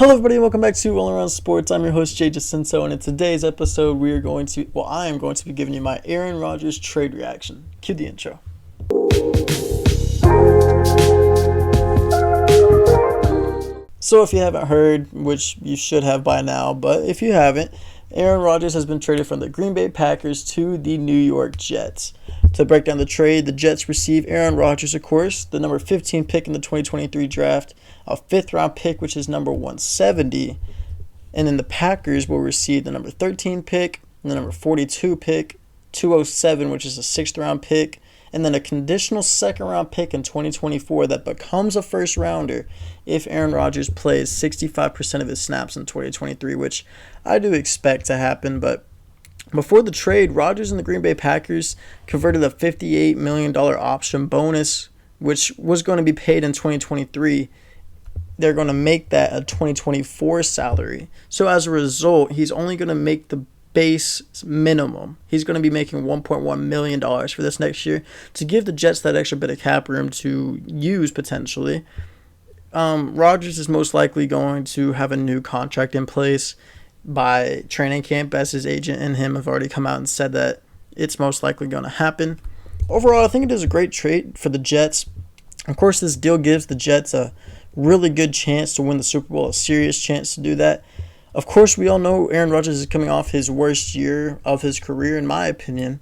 Hello everybody and welcome back to All Around Sports. I'm your host Jay Jacinto, and in today's episode I am going to be giving you my Aaron Rodgers trade reaction. Cue the intro. So if you haven't heard, which you should have by now, but if you haven't, Aaron Rodgers has been traded from the Green Bay Packers to the New York Jets. To break down the trade, the Jets receive Aaron Rodgers, of course, the number 15 pick in the 2023 draft, a 5th round pick, which is number 170, and then the Packers will receive the number 13 pick, the number 42 pick, 207, which is a 6th round pick, and then a conditional 2nd round pick in 2024 that becomes a 1st rounder if Aaron Rodgers plays 65% of his snaps in 2023, which I do expect to happen. But before the trade, Rodgers and the Green Bay Packers converted a $58 million option bonus, which was going to be paid in 2023. They're going to make that a 2024 salary. So as a result, he's only going to make the base minimum. He's going to be making $1.1 million for this next year to give the Jets that extra bit of cap room to use potentially. Rodgers is most likely going to have a new contract in place by training camp, as his agent and him have already come out and said that it's most likely going to happen. Overall, I think it is a great trade for the Jets. Of course, this deal gives the Jets a really good chance to win the Super Bowl, a serious chance to do that. Of course, we all know Aaron Rodgers is coming off his worst year of his career, in my opinion.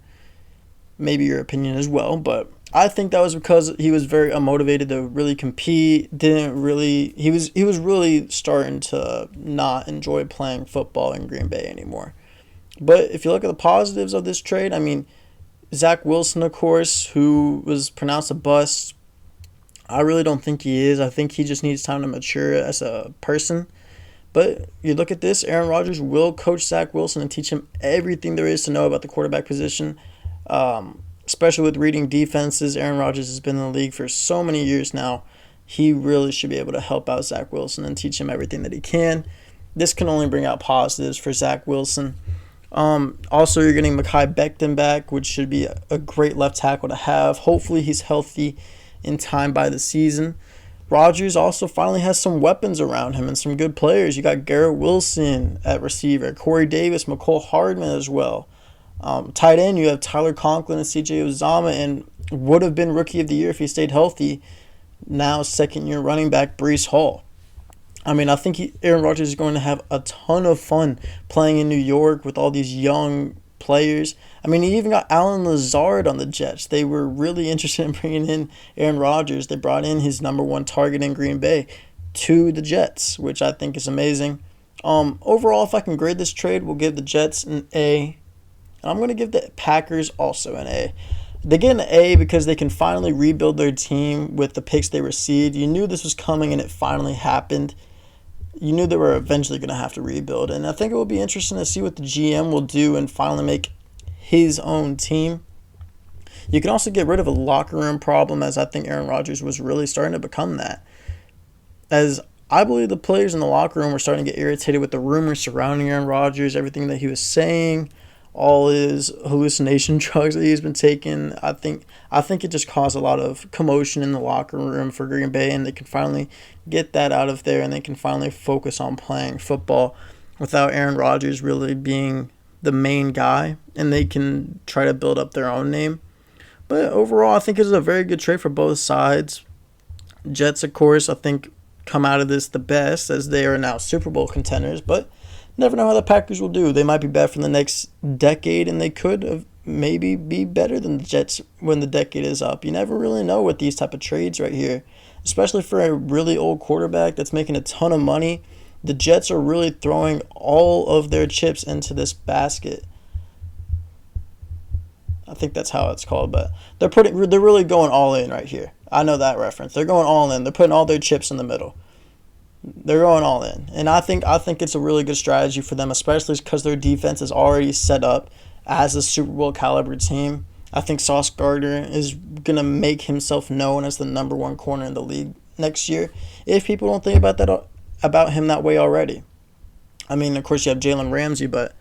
Maybe your opinion as well, but I think that was because he was very unmotivated to really compete. He was really starting to not enjoy playing football in Green Bay anymore. But if you look at the positives of this trade, I mean, Zach Wilson, of course, who was pronounced a bust, I really don't think he is. I think he just needs time to mature as a person. But you look at this, Aaron Rodgers will coach Zach Wilson and teach him everything there is to know about the quarterback position, especially with reading defenses. Aaron Rodgers has been in the league for so many years now. He really should be able to help out Zach Wilson and teach him everything that he can. This can only bring out positives for Zach Wilson. Also, you're getting Mekhi Becton back, which should be a great left tackle to have. Hopefully he's healthy in time by the season. Rodgers also finally has some weapons around him and some good players. You got Garrett Wilson at receiver, Corey Davis, McCole Hardman as well. Tight end, you have Tyler Conklin and CJ Uzomah, and would have been Rookie of the Year if he stayed healthy. Now, second-year running back Breece Hall. I mean, I think Aaron Rodgers is going to have a ton of fun playing in New York with all these young players. I mean, he even got Alan Lazard on the Jets. They were really interested in bringing in Aaron Rodgers. They brought in his number one target in Green Bay to the Jets, which I think is amazing. Overall, if I can grade this trade, we'll give the Jets an A. I'm going to give the Packers also an A. They get an A because they can finally rebuild their team with the picks they received. You knew this was coming, and it finally happened. You knew they were eventually going to have to rebuild. And I think it will be interesting to see what the GM will do and finally make his own team. You can also get rid of a locker room problem, as I think Aaron Rodgers was really starting to become that. As I believe the players in the locker room were starting to get irritated with the rumors surrounding Aaron Rodgers, everything that he was saying, all his hallucination drugs that he's been taking. I think it just caused a lot of commotion in the locker room for Green Bay, and they can finally get that out of there, and they can finally focus on playing football without Aaron Rodgers really being the main guy, and they can try to build up their own name. But overall, I think it's a very good trade for both sides. Jets, of course, I think come out of this the best, as they are now Super Bowl contenders, but never know how the Packers will do. They might be bad for the next decade, and they could maybe be better than the Jets when the decade is up. You never really know with these type of trades right here, especially for a really old quarterback that's making a ton of money. The Jets are really throwing all of their chips into this basket. I think that's how it's called, but they're really going all in right here. I know that reference. They're going all in. They're putting all their chips in the middle. They're going all in. And I think it's a really good strategy for them, especially because their defense is already set up as a Super Bowl caliber team. I think Sauce Gardner is going to make himself known as the number one corner in the league next year, if people don't think about him that way already. I mean, of course, you have Jalen Ramsey, but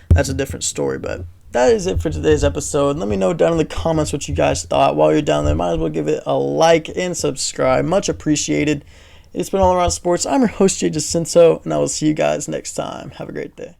that's a different story. But that is it for today's episode. Let me know down in the comments what you guys thought. While you're down there, might as well give it a like and subscribe. Much appreciated. It's been All Around Sports. I'm your host, Jay Jacinto, and I will see you guys next time. Have a great day.